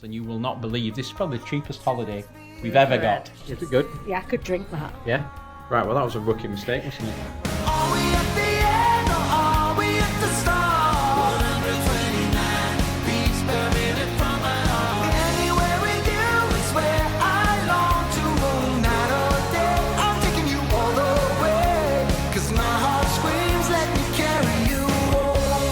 And you will not believe this is probably the cheapest holiday we've ever got. Is it good? Yeah, I could drink that. Yeah? Right, well that was a rookie mistake, wasn't it? Are we at the end or are we at the start? 129 beats per minute from my heart. Anywhere with you is where I long to roam. Night or day, I'm taking you all the way. 'Cause my heart screams, let me carry you home.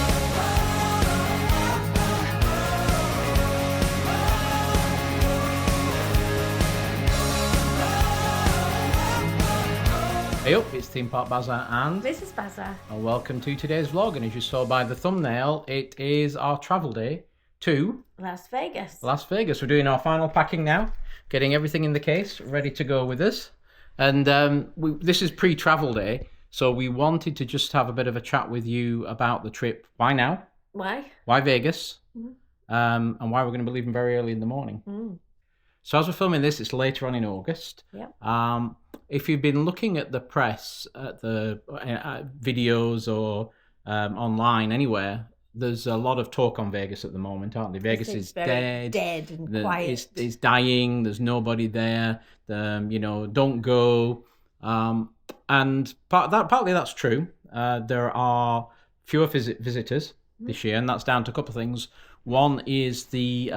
Hey up, it's Theme Park Bazaar and This is Bazaar. welcome to today's vlog. And as you saw by the thumbnail, it is our travel day to Las Vegas. Las Vegas. We're doing our final packing now, getting everything in the case, ready to go with us. And this is pre-travel day, so we wanted to just have a bit of a chat with you about the trip. Why now? Why? Why Vegas? And why we're going to be leaving very early in the morning. So as we're filming this, it's later on in August. Yep. If you've been looking at the press, at the videos or online anywhere, there's a lot of talk on Vegas at the moment, aren't there? Vegas is very dead. dead and quiet. It's dying. There's nobody there. Don't go. And partly that's true. There are fewer visitors this year, and that's down to a couple of things. One is the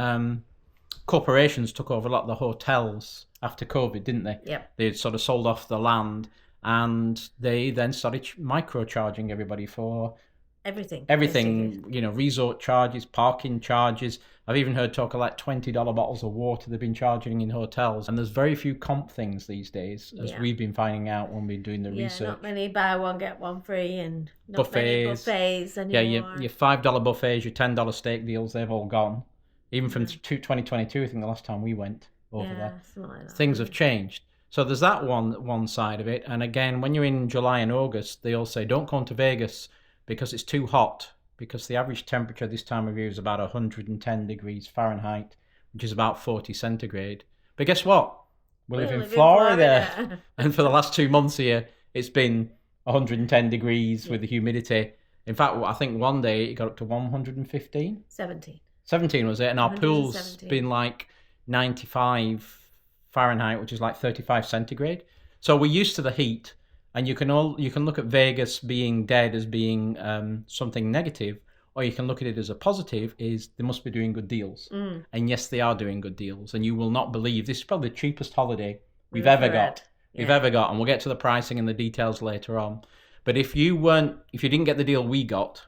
corporations took over a lot of the hotels after COVID, didn't they? Yep. They sort of sold off the land, and they then started micro-charging everybody for Everything. Resort charges, parking charges. I've even heard talk of like $20 bottles of water they've been charging in hotels. And there's very few comp things these days, as we've been finding out when we're doing the research. Not many buy one, get one free, and not many buffets anymore. Yeah, your $5 buffets, your $10 steak deals, they've all gone. Even from 2022, I think the last time we went over there. Like that. Things have changed. So there's that one side of it. And again, when you're in July and August, they all say, don't come to Vegas because it's too hot. Because the average temperature this time of year is about 110 degrees Fahrenheit, which is about 40 centigrade. But guess what? We live in Florida. And for the last 2 months here, it's been 110 degrees with the humidity. In fact, I think one day it got up to 115. 17 was it? And our pool's been like 95 Fahrenheit, which is like 35 centigrade. So we're used to the heat, and you can look at Vegas being dead as being something negative, or you can look at it as a positive, is they must be doing good deals. And yes, they are doing good deals. And you will not believe, this is probably the cheapest holiday we've ever got. And we'll get to the pricing and the details later on. But if you didn't get the deal we got,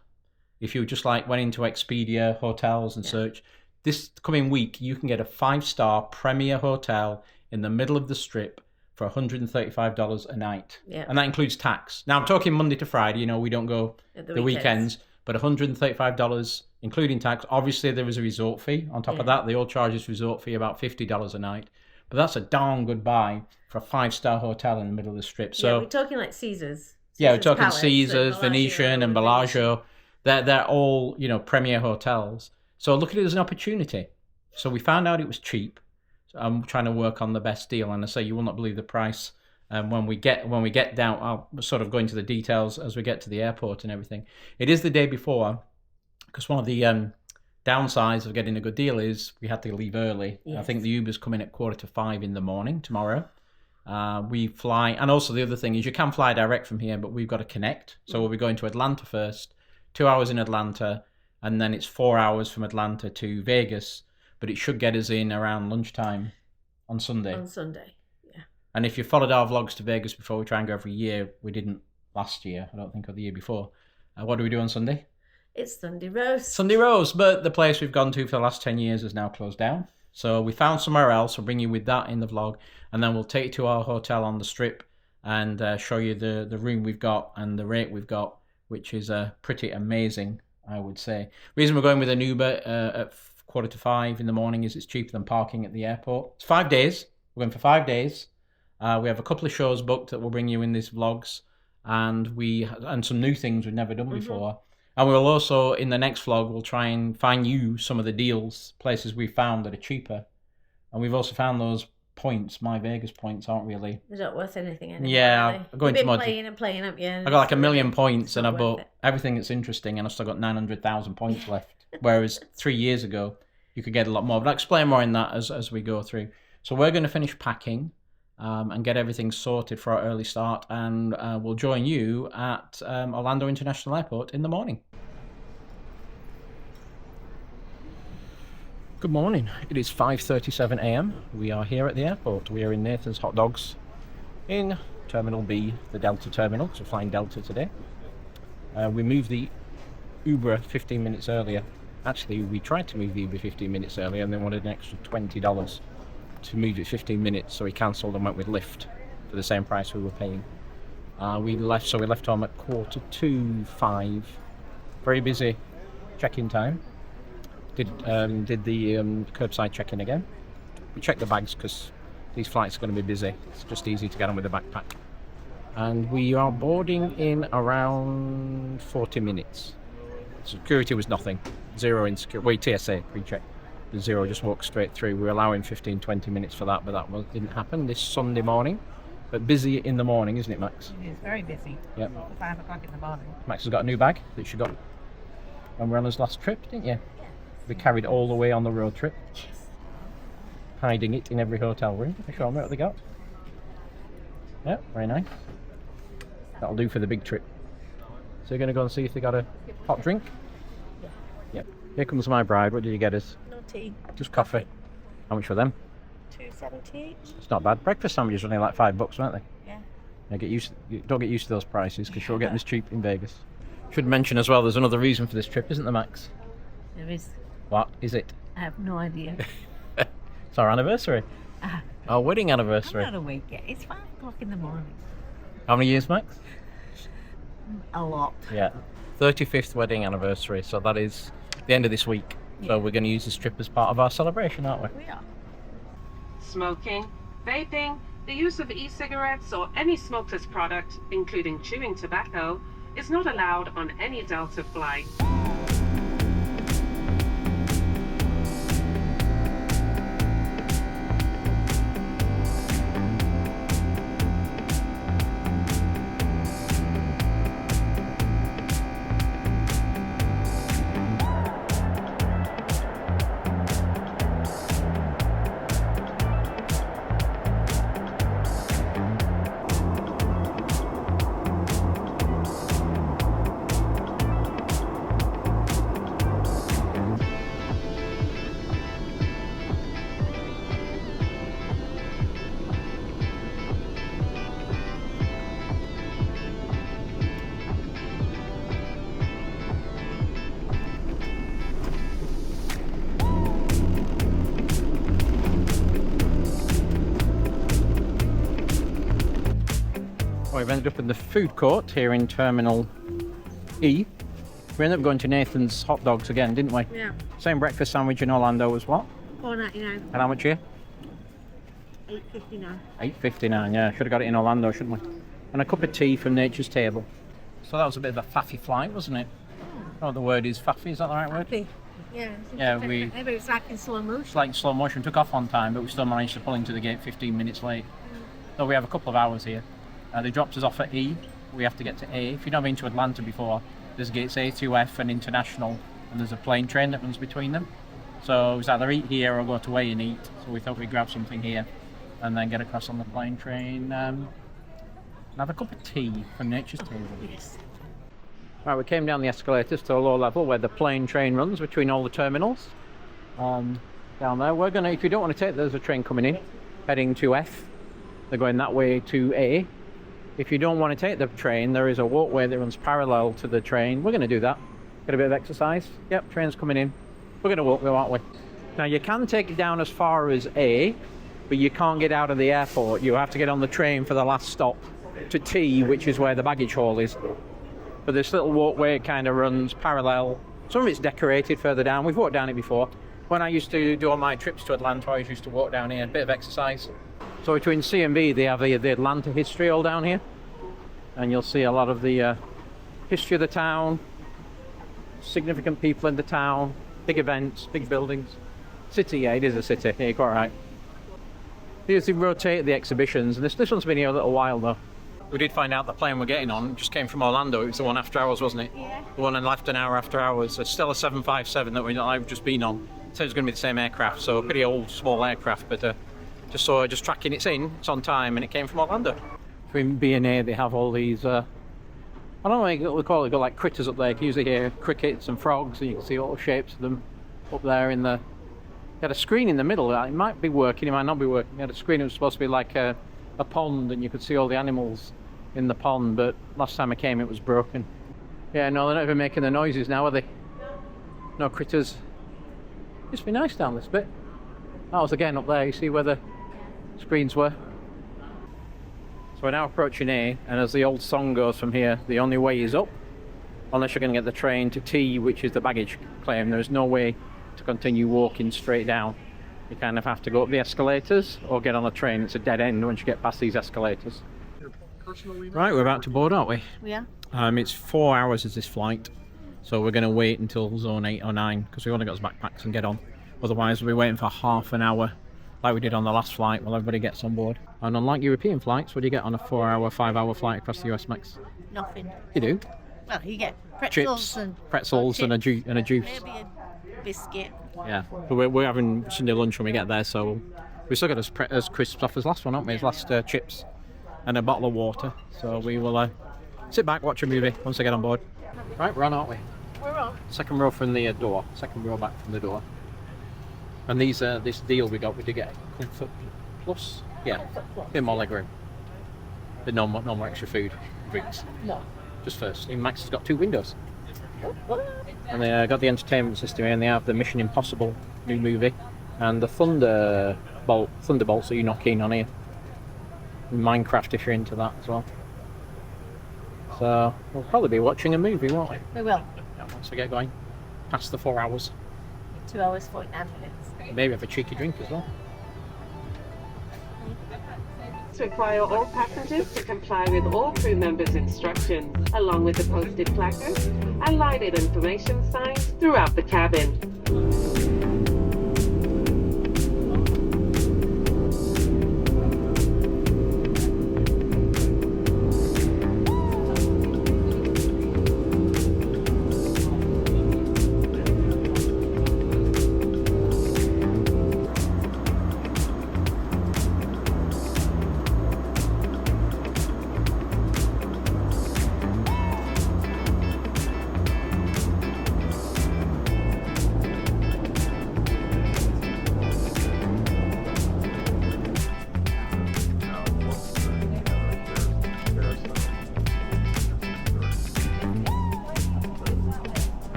if you just like went into Expedia hotels and search, this coming week you can get a 5-star premier hotel in the middle of the strip for $135 a night. Yeah. And that includes tax. Now I'm talking Monday to Friday, we don't go the weekends, but $135 including tax. Obviously there is a resort fee. On top of that, they all charge this resort fee about $50 a night. But that's a darn good buy for a 5-star hotel in the middle of the strip. So we're talking like Caesars. We're talking Caesars, Venetian and Bellagio. They're all, premier hotels. So look at it as an opportunity. So we found out it was cheap. So I'm trying to work on the best deal. And I say you will not believe the price when we get down. I'll sort of go into the details as we get to the airport and everything. It is the day before, because one of the downsides of getting a good deal is we had to leave early. Yes. I think the Uber's coming at 4:45 in the morning tomorrow. We fly, and also the other thing is you can fly direct from here, but we've got to connect. So we'll be going to Atlanta first. 2 hours in Atlanta, and then it's 4 hours from Atlanta to Vegas, but it should get us in around lunchtime on Sunday. And if you followed our vlogs to Vegas before, we try and go every year. We didn't last year, I don't think, or the year before. What do we do on Sunday? It's Sunday roast. Sunday roast, but the place we've gone to for the last 10 years is now closed down. So we found somewhere else. We'll bring you with that in the vlog, and then we'll take you to our hotel on the strip and show you the room we've got and the rate we've got, which is pretty amazing, I would say. The reason we're going with an Uber at 4:45 in the morning is it's cheaper than parking at the airport. It's 5 days. We're going for 5 days. We have a couple of shows booked that we'll bring you in these vlogs, and some new things we've never done before. And we'll also, in the next vlog, we'll try and find you some of the deals, places we've found that are cheaper. And we've also found those points, my Vegas points, aren't really... They're not worth anything anymore. Yeah, I'm going to playing, haven't you? I got like 1 million points, and I bought everything that's interesting, and I've still got 900,000 points left. Whereas 3 years ago, you could get a lot more. But I'll explain more in that as we go through. So we're going to finish packing and get everything sorted for our early start, and we'll join you at Orlando International Airport in the morning. Good morning. It is 5:37 a.m. We are here at the airport. We are in Nathan's Hot Dogs in Terminal B, the Delta terminal. So flying Delta today. We moved the Uber 15 minutes earlier. Actually, we tried to move the Uber 15 minutes earlier and they wanted an extra $20 to move it 15 minutes. So we cancelled and went with Lyft for the same price we were paying. We left home at 4:45. Very busy check-in time. Did the curbside check-in again. We checked the bags because these flights are going to be busy. It's just easy to get them with a backpack. And we are boarding in around 40 minutes. Security was nothing. Zero in security. Wait, TSA pre-check. The zero just walked straight through. We were allowing 15-20 minutes for that, but that didn't happen this Sunday morning. But busy in the morning, isn't it, Max? It is very busy. Yep. 5 o'clock in the morning. Max has got a new bag that she got when we were on his last trip, didn't you? We carried all the way on the road trip. Hiding it in every hotel room. Show them what they got. Yeah, very nice. That'll do for the big trip. So you're going to go and see if they got a hot drink? Yeah. Yep. Here comes my bride. What did you get us? No tea. Just coffee. How much for them? $2.70. It's not bad. Breakfast sandwiches are only like $5, aren't they? Yeah. Don't get used to those prices because you're getting this cheap in Vegas. Should mention as well, there's another reason for this trip, isn't there, Max? There is. What is it? I have no idea. It's our anniversary. Our wedding anniversary. I'm not awake yet. It's 5 o'clock in the morning. How many years, Max? A lot. Yeah. 35th wedding anniversary. So that is the end of this week. So we're going to use this trip as part of our celebration, aren't we? We are. Smoking, vaping, the use of e-cigarettes or any smokeless product, including chewing tobacco, is not allowed on any Delta flight. We've ended up in the food court here in Terminal E. We ended up going to Nathan's Hot Dogs again, didn't we? Yeah. Same breakfast sandwich in Orlando as what? $4.99. And how much here? $8.59. $8.59, yeah. Should have got it in Orlando, shouldn't we? And a cup of tea from Nature's Table. So that was a bit of a faffy flight, wasn't it? Oh, the word is faffy, is that the right word? Happy. Yeah. Yeah, Maybe it's like in slow motion. It's like slow motion. Took off on time, but we still managed to pull into the gate 15 minutes late. So we have a couple of hours here. They dropped us off at E. We have to get to A. If you've not been to Atlanta before, there's gates A to F and International, and there's a plane train that runs between them. So it's either eat here or go to A and eat. So we thought we'd grab something here and then get across on the plane train and have a cup of tea from Nature's Table. Yes. Right, we came down the escalators to a low level where the plane train runs between all the terminals. Down there, we're gonna, if you don't want to take, there's a train coming in, heading to F. They're going that way to A. If you don't want to take the train, there is a walkway that runs parallel to the train. We're going to do that. Get a bit of exercise. Yep, train's coming in. We're going to walk though, aren't we? Now you can take it down as far as A, but you can't get out of the airport. You have to get on the train for the last stop to T, which is where the baggage hall is. But this little walkway kind of runs parallel. Some of it's decorated further down. We've walked down it before. When I used to do all my trips to Atlanta, I always used to walk down here, a bit of exercise. So between C and B, they have the Atlanta history all down here. And you'll see a lot of the history of the town, significant people in the town, big events, big buildings. City, yeah, it is a city. Yeah, you're quite right. Here's the rotate the exhibitions, and this one's been here a little while though. We did find out the plane we're getting on just came from Orlando. It was the one after hours, wasn't it? Yeah. The one and left an hour after hours. It's still a 757 that I've just been on. said it was going to be the same aircraft, so a pretty old, small aircraft, but just tracking it's on time, and it came from Orlando. Between B&A, they have all these, I don't know what they call it, got like critters up there. You can usually hear crickets and frogs, and you can see all the shapes of them up there in the... They had a screen in the middle. It might be working, it might not be working. They had a screen that was supposed to be like a pond, and you could see all the animals in the pond, but last time I came it was broken. Yeah, no, they're not even making the noises now, are they? No critters. Used to be nice down this bit. That was again up there, you see where the screens were. So we're now approaching A, and as the old song goes from here, the only way is up, unless you're going to get the train to T, which is the baggage claim. There's no way to continue walking straight down. You kind of have to go up the escalators or get on a train. It's a dead end once you get past these escalators. Right, we're about to board, aren't we? Yeah. It's 4 hours is this flight, so we're going to wait until zone 8 or 9 because we want to get us backpacks and get on. Otherwise we'll be waiting for half an hour like we did on the last flight while everybody gets on board. And unlike European flights, what do you get on a 4 hour, 5 hour flight across the US, Max? Nothing. You do? Well, you get pretzels and a juice. Maybe a biscuit. Yeah, but we're having Sunday lunch when we get there, so we still got as crisps off as last one, haven't we? As last chips and a bottle of water. So we will sit back, watch a movie once I get on board. Right, we're on, aren't we? We're on. Second row from the door. Second row back from the door. And these this deal we got, we did get Comfort Plus. Yeah, a bit more leg room. But no more extra food, drinks. No. Just first. And Max has got 2 windows. And they got the entertainment system here, and they have the Mission Impossible new movie and the Thunderbolts that you knock in on here. And Minecraft if you're into that as well. So we'll probably be watching a movie, won't we? We will. Yeah, once we get going. Past the 4 hours. 2 hours, 49 minutes. Maybe have a cheeky drink as well. Require all passengers to comply with all crew members' instructions, along with the posted placards and lighted information signs throughout the cabin.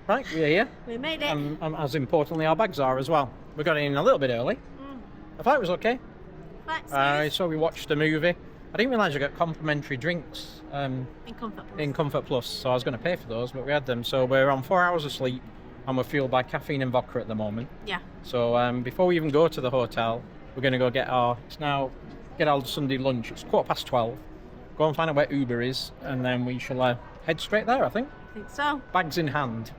Right, we're here. We made it. And as importantly, our bags are as well. We got in a little bit early. The flight was okay. So we watched the movie. I didn't realise you got complimentary drinks in Comfort Plus, so I was going to pay for those, but we had them. So we're on 4 hours of sleep, and we're fueled by caffeine and vodka at the moment. Yeah. So before we even go to the hotel, we're going to go get our Sunday lunch. It's 12:15. Go and find out where Uber is, and then we shall head straight there, I think. I think so. Bags in hand.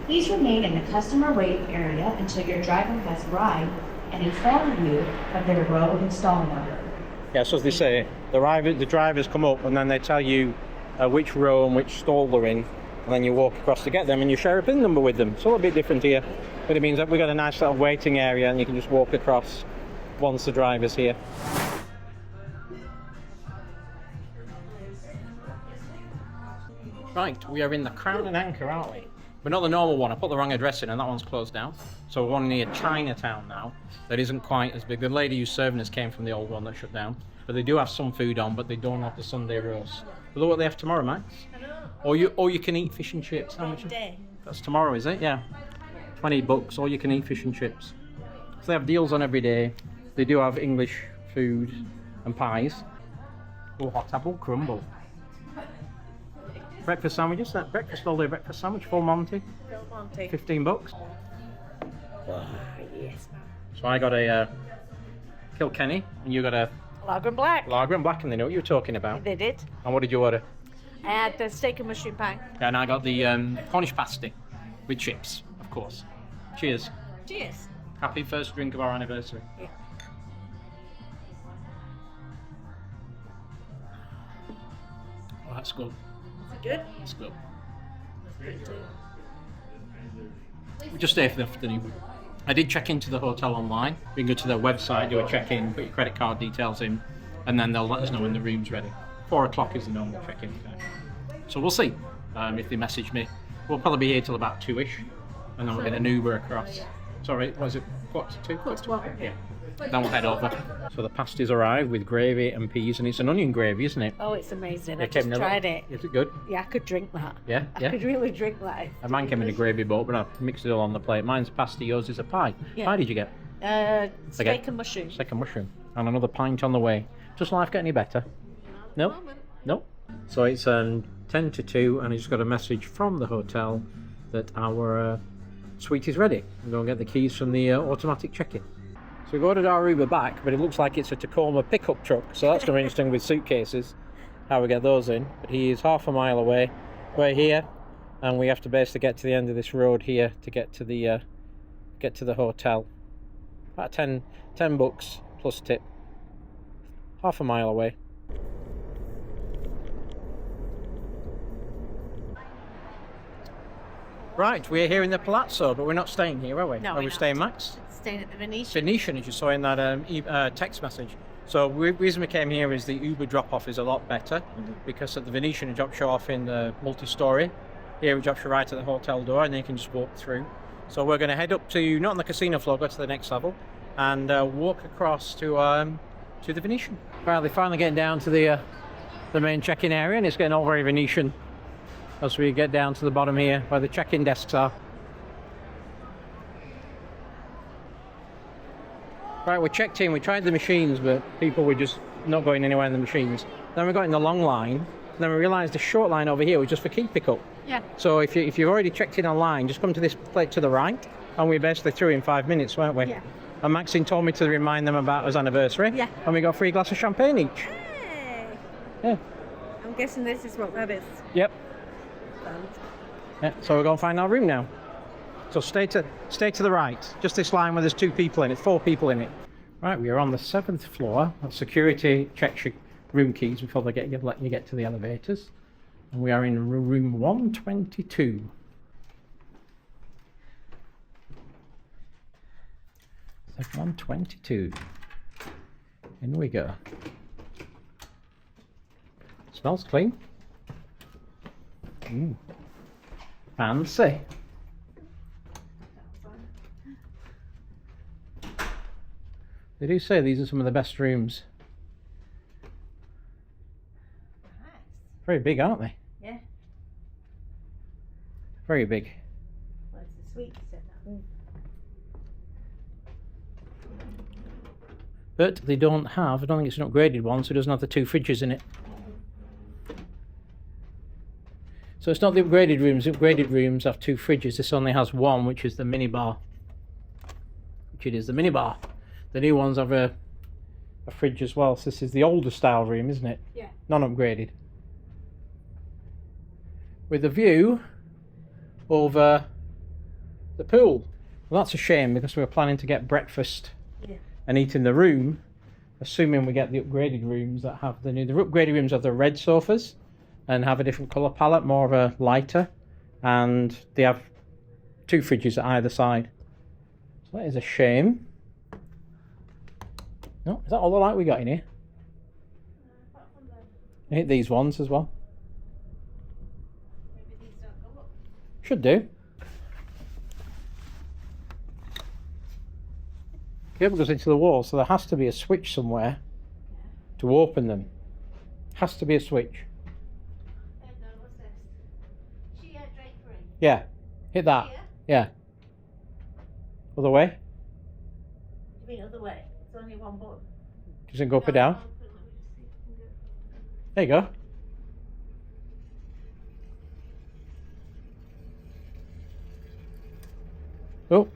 Please remain in the customer wait area until your driver has arrived and informed you of their row install number. Yeah, so as they say, the drivers come up and then they tell you which row and which stall they're in, and then you walk across to get them and you share a PIN number with them. It's a little bit different here, but it means that we've got a nice little waiting area and you can just walk across once the driver's here. Right, we are in the Crown and Anchor, aren't we? But not the normal one. I put the wrong address in and that one's closed down. So we're one near Chinatown now. That isn't quite as big. The lady who's serving us came from the old one that shut down. But they do have some food on, but they don't have the Sunday roast. But look what they have tomorrow, Max. Or you can eat fish and chips. How much? That's tomorrow, is it? Yeah. $20, all you can eat fish and chips. So they have deals on every day. They do have English food and pies. Oh, hot apple crumble. Breakfast sandwiches, that breakfast all day breakfast sandwich, full Monty. Full Monty. $15. Yes. So I got a Kilkenny, and you got a Lager and black. Lager and black, and they know what you were talking about. They did. And what did you order? I had the steak and mushroom pie. And I got the Cornish pasty with chips, of course. Cheers. Cheers. Happy first drink of our anniversary. Yeah. Oh, that's good. Is it good? That's good. Good too. We just stay for the afternoon. I did check into the hotel online. We can go to their website, do a check-in, put your credit card details in, and then they'll let us know when the room's ready. 4 o'clock is the normal check-in time. So we'll see if they message me. We'll probably be here till about 2ish, and then we'll get an Uber across. Sorry, was it quarter to 2? Quarter to 1. Yeah. Then we'll head over. So the pasta's arrived with gravy and peas, and it's an onion gravy, isn't it? Oh, it's amazing. Yeah, I just Kevin, tried it. Is it good? Yeah, I could drink that. Yeah, I yeah. could really drink that. A man came in a gravy boat, but I mixed it all on the plate. Mine's pasta, yours is a pie. Yeah. Pie did you get? Steak and mushroom. Steak and mushroom. And another pint on the way. Does life get any better? No? No? So it's 10 to 2, and I just got a message from the hotel that our suite is ready. I'm going to get the keys from the automatic check-in. So we've ordered our Uber back, but it looks like it's a Tacoma pickup truck, so that's going to be interesting with suitcases, how we get those in. But he is half a mile away. We're here, and we have to basically get to the end of this road here to get to the hotel. About 10 bucks plus tip. Half a mile away. Right, we're here in the Palazzo, but we're not staying here, are we? No, Are we're we not. staying, Max? Staying at the Venetian. Venetian, as you saw in that text message. So the reason we came here is the Uber drop-off is a lot better, because at the Venetian it drops you off in the multi-story. Here it drops you right at the hotel door, and then you can just walk through. So we're going to head up to, not on the casino floor, go to the next level, and walk across to the Venetian. Well, they're finally getting down to the main check-in area, and it's getting all very Venetian as we get down to the bottom here where the check-in desks are. Right, we're checked in, we tried the machines, but people were just not going anywhere in the machines. Then we got in the long line, and then we realised the short line over here was just for key pickup. Yeah. So if you've already checked in online, just come to this plate to the right, and we're basically through in 5 minutes, weren't we? Yeah. And Maxine told me to remind them about his anniversary. Yeah. And we got a free glass of champagne each. Hey. Yeah. I'm guessing this is what that is. Yep. Yeah, so we're going to find our room now. So stay to the right. Just this line where there's 2 people in it, 4 people in it. Right, we are on the 7th floor. Security checks your room keys before they let you get to the elevators. And we are in room 122. It's 122. In we go. Smells clean. Fancy. They do say these are some of the best rooms. Nice. Very big, aren't they? Yeah. Very big. Where's the suite? You said that. But they don't have, I don't think it's an upgraded one, so it doesn't have the 2 fridges in it. So it's not the upgraded rooms. The upgraded rooms have 2 fridges. This only has 1, which is the minibar. Which it is the minibar. The new ones have a fridge as well. So this is the older style room, isn't it? Yeah. Non-upgraded. With a view over the pool. Well, that's a shame because we were planning to get breakfast and eat in the room, assuming we get the upgraded rooms that have the new. The upgraded rooms have the red sofas and have a different colour palette, more of a lighter, and they have 2 fridges at either side. So that is a shame. No, is that all the light we got in here? I hit these ones as well. Maybe these don't go up. Should do. Cable goes into the wall, so there has to be a switch somewhere to open them. Has to be a switch. What's this? Chia drapery. Yeah, hit that. Here? Yeah. Other way. You mean other way? It's only one button. Does it go up or down? There you go. Oh.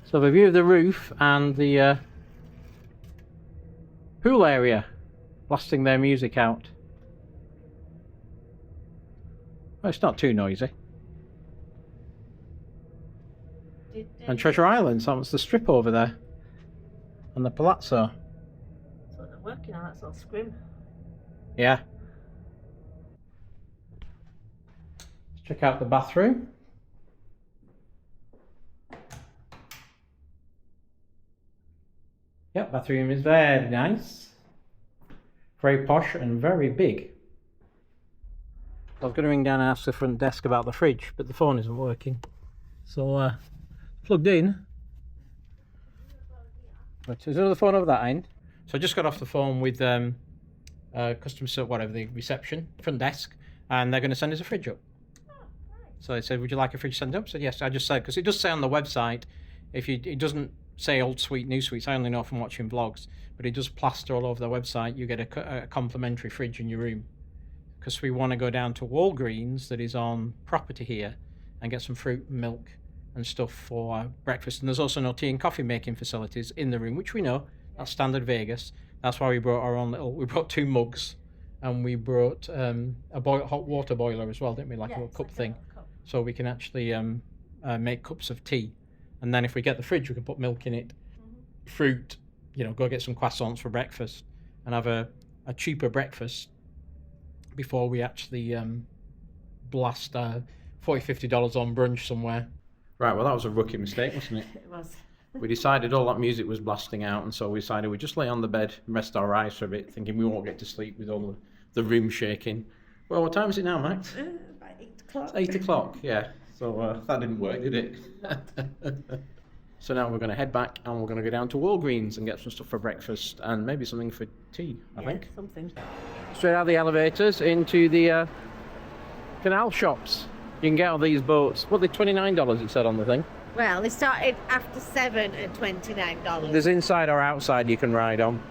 So the view of the roof and the pool area blasting their music out. Well, it's not too noisy. And Treasure Island, so it's the strip over there. And the Palazzo. That's what they're working on, that's all scrim. Yeah. Let's check out the bathroom. Yep, bathroom is very nice. Very posh and very big. I was going to ring down and ask the front desk about the fridge, but the phone isn't working. So, plugged in. But there's another phone over that end. So I just got off the phone with customer service, whatever, the reception, front desk, and they're going to send us a fridge up. So they said, would you like a fridge sent up? I said, yes. I just said, because it does say on the website, it doesn't say old suite, new suites. I only know from watching vlogs, but it does plaster all over the website. You get a complimentary fridge in your room. Because we want to go down to Walgreens, that is on property here, and get some fruit and milk and stuff for breakfast. And there's also no tea and coffee making facilities in the room, which we know, that's standard Vegas. That's why we brought our own we brought 2 mugs, and we brought a hot water boiler as well, didn't we? Like a little cup thing. So we can actually make cups of tea. And then if we get the fridge, we can put milk in it, fruit, go get some croissants for breakfast, and have a cheaper breakfast before we actually blast $40-50 on brunch somewhere. Right, well that was a rookie mistake, wasn't it? It was. We decided all that music was blasting out, and so we decided we'd just lay on the bed and rest our eyes for a bit, thinking we won't get to sleep with all the room shaking. Well, what time is it now, Max? About 8 o'clock. It's 8 o'clock, yeah. So that didn't work, did it? So now we're going to head back, and we're going to go down to Walgreens and get some stuff for breakfast, and maybe something for tea, I think. Something. Straight out of the elevators into the canal shops. You can get all these boats. What, they're $29 it said on the thing? Well, they started after 7 at $29. There's inside or outside you can ride on.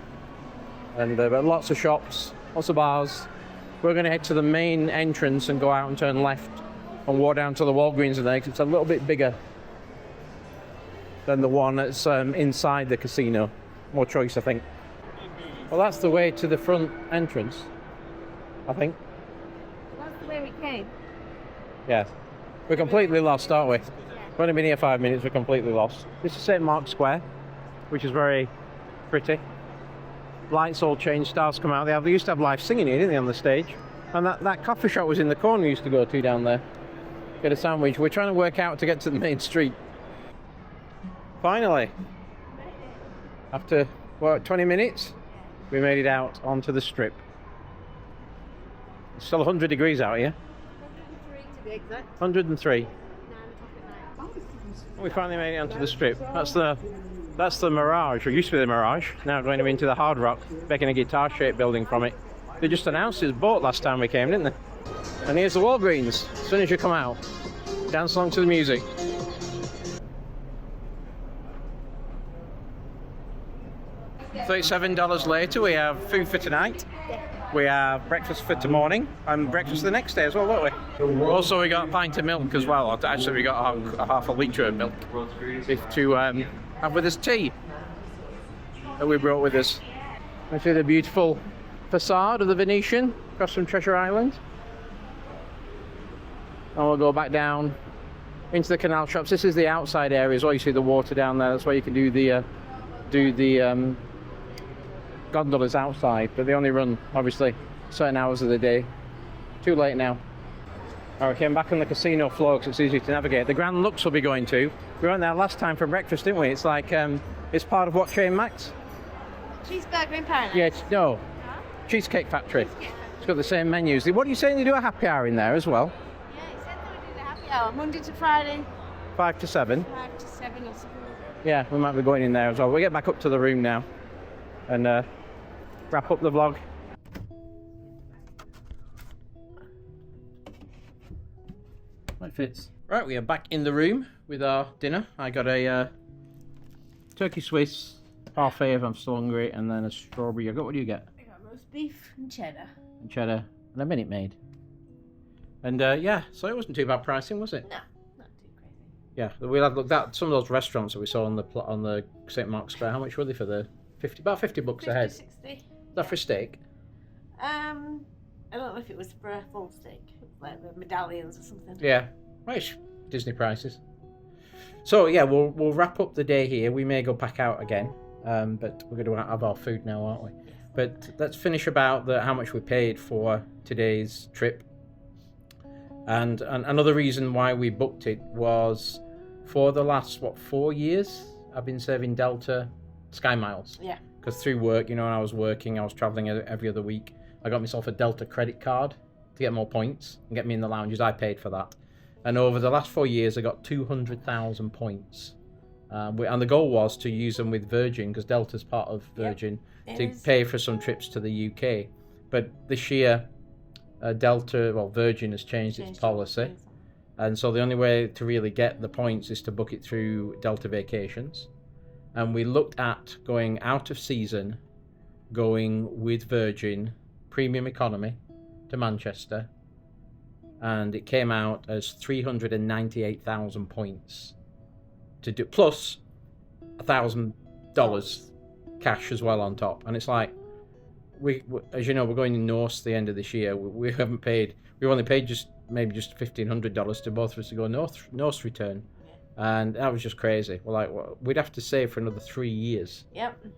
And but lots of shops, lots of bars. We're going to head to the main entrance and go out and turn left and walk down to the Walgreens and there, 'cause it's a little bit bigger than the one that's inside the casino. More choice, I think. Well, that's the way to the front entrance, I think. That's the way we came. Yes. We're completely lost, aren't we? We've only been here 5 minutes, we're completely lost. This is St. Mark's Square, which is very pretty. Lights all changed, stars come out. They used to have live singing here, didn't they, on the stage? And that coffee shop was in the corner we used to go to down there. Get a sandwich. We're trying to work out to get to the main street. Finally, after, 20 minutes, we made it out onto the strip. It's still 100 degrees out here. 103 to be exact. 103. 9 o'clock at night. We finally made it onto the strip. That's the Mirage, or used to be the Mirage. Now going into the Hard Rock, making a guitar-shaped building from it. They just announced this boat last time we came, didn't they? And here's the Walgreens. As soon as you come out, dance along to the music. $37 later, we have food for tonight. We have breakfast for tomorrow morning and breakfast the next day as well, don't we? Also, we got a pint of milk as well. Actually, we got a half a litre of milk to have with us tea that we brought with us. I see the beautiful facade of the Venetian across from Treasure Island. And we'll go back down into the canal shops. This is the outside area as well. You see the water down there. That's where you can do the gondolas outside, but they only run obviously certain hours of the day. Too late now. Alright, came back on the casino floor because it's easy to navigate. The Grand Lux will be going to. We went there last time for breakfast, didn't we? It's like it's part of what chain, Max? Cheeseburger in Paradise. Yeah, no. Cheesecake Factory. It's got the same menus. What are you saying? They do a happy hour in there as well? Yeah, he said they were doing a happy hour, Monday to Friday. 5 to 7. 5 to 7 or something. Yeah, we might be going in there as well. We'll get back up to the room now and wrap up the vlog. It fits. Right, we are back in the room with our dinner. I got a turkey Swiss parfait if I'm still hungry, and then a strawberry yogurt. What do you get? I got roast beef and cheddar. And cheddar and a Minute Maid. And yeah, so it wasn't too bad pricing, was it? No, not too crazy. Yeah, we'll have looked at some of those restaurants that we saw on the St. Mark's Square. How much were they for the 50? About 50 bucks a head. 60. Is that for a steak? I don't know if it was for a full steak, like the medallions or something. Yeah, right. Disney prices. So yeah, we'll wrap up the day here. We may go back out again, but we're going to have our food now, aren't we? But let's finish about how much we paid for today's trip. And another reason why we booked it was for the last 4 years I've been saving Delta Sky Miles. Yeah. Because through work, when I was working, I was traveling every other week. I got myself a Delta credit card to get more points and get me in the lounges. I paid for that. And over the last 4 years, I got 200,000 points. And the goal was to use them with Virgin, because Delta's part of Virgin, to pay for some trips to the UK. But this year, Virgin has changed its policy. And so the only way to really get the points is to book it through Delta Vacations. And we looked at going out of season, going with Virgin Premium Economy to Manchester, and it came out as 398,000 points to do, plus $1,000 cash as well on top. And it's like, we as you know, we're going in Norse the end of this year. We've only paid just $1,500 to both of us to go Norse return. And that was just crazy. We're like, we'd have to save for another 3 years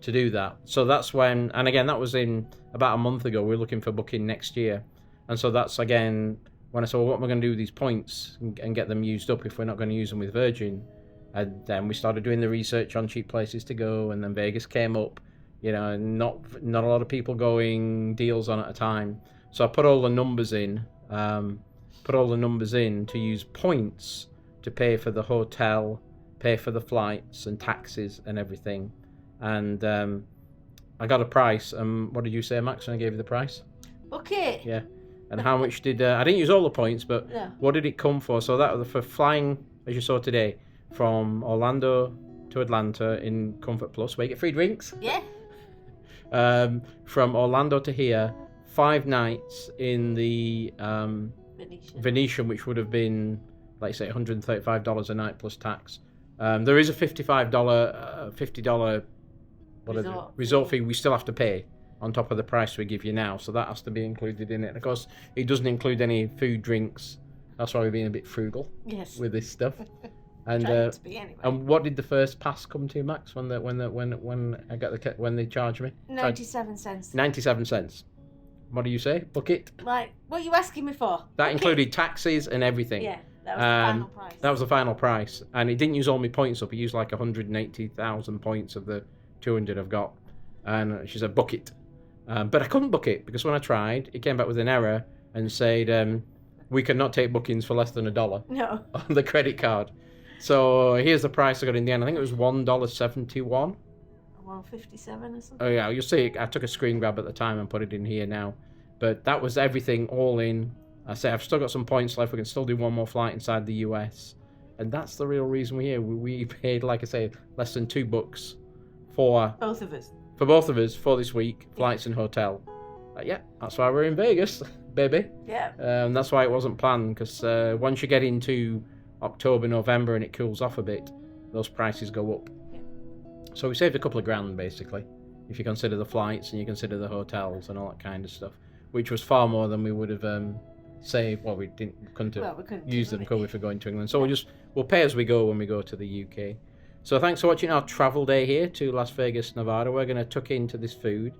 to do that. So that's when, and again, that was in about a month ago. We're looking for booking next year. And so that's, again, when I said, well, what am I going to do with these points and get them used up if we're not going to use them with Virgin? And then we started doing the research on cheap places to go, and then Vegas came up, and not a lot of people going, deals on at a time. So I put all the numbers in to use points to pay for the hotel, pay for the flights and taxes and everything. And I got a price. What did you say, Max, when I gave you the price? Okay. Yeah. And how much did... I didn't use all the points, but what did it come for? So that was for flying, as you saw today, from Orlando to Atlanta in Comfort Plus, where you get free drinks. Yeah. From Orlando to here, 5 nights in the Venetian, which would have been, like say, $135 a night plus tax. There is a $50 resort fee we still have to pay on top of the price we give you now, so that has to be included in it. And of course, it doesn't include any food, drinks. That's why we're being a bit frugal with this stuff. And Trying to be anyway. And what did the first pass come to, Max? When they charged me? 97 cents. 97 cents. What do you say? Book it. Like, what are you asking me for? That included taxes and everything. Yeah, that was the final price. That was the final price, and it didn't use all my points up. It used like 180,000 points of the 200 I've got. And she said, book it. But I couldn't book it because when I tried, it came back with an error and said, we cannot take bookings for less than $1 on the credit card. So here's the price I got in the end. I think it was $1.71. 157 or something. Oh yeah, you'll see. I took a screen grab at the time and put it in here now. But that was everything all in. I say I've still got some points left. We can still do one more flight inside the US, and that's the real reason we're here. We paid, like I say, less than $2 for both of us. For both of us for this week, flights and hotel. Yeah, that's why we're in Vegas, baby. Yeah. That's why it wasn't planned, because once you get into October, November, and it cools off a bit, those prices go up. Yeah. So we saved a couple of grand, basically, if you consider the flights and you consider the hotels and all that kind of stuff, which was far more than we would have saved. Well, we couldn't use them, could we, for going to England. So we'll pay as we go when we go to the UK. So thanks for watching our travel day here to Las Vegas, Nevada. We're going to tuck into this food.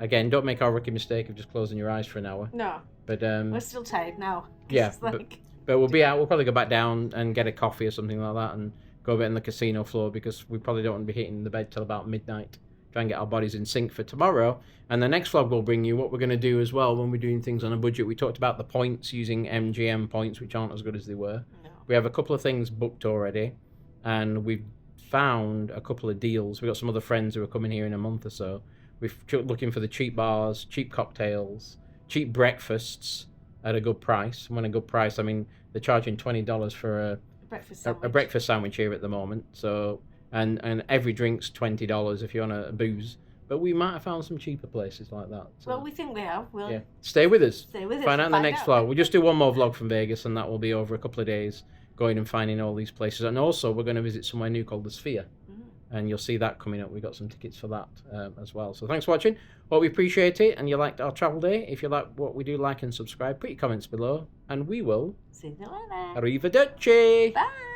Again, don't make our rookie mistake of just closing your eyes for an hour. No. But we're still tired now. Yeah. But we'll be out. We'll probably go back down and get a coffee or something like that and go a bit on the casino floor, because we probably don't want to be hitting the bed till about midnight. Try and get our bodies in sync for tomorrow. And the next vlog will bring you what we're going to do as well when we're doing things on a budget. We talked about the points, using MGM points, which aren't as good as they were. No. We have a couple of things booked already, and we've found a couple of deals. We've got some other friends who are coming here in a month or so. We're looking for the cheap bars, cheap cocktails, cheap breakfasts at a good price. And when a good price, I mean, they're charging $20 for a breakfast sandwich here at the moment. So, and every drink's $20 if you're on a booze. But we might have found some cheaper places like that. So. Well, we think we have. Yeah. Stay with us. Find out in the next vlog. We'll just do one more vlog from Vegas, and that will be over a couple of days, going and finding all these places. And also, we're going to visit somewhere new called the Sphere. And you'll see that coming up. We've got some tickets for that as well. So thanks for watching. Well, we appreciate it. And you liked our travel day. If you like what we do, like and subscribe. Put your comments below. And we will... See you later. Arrivederci. Bye.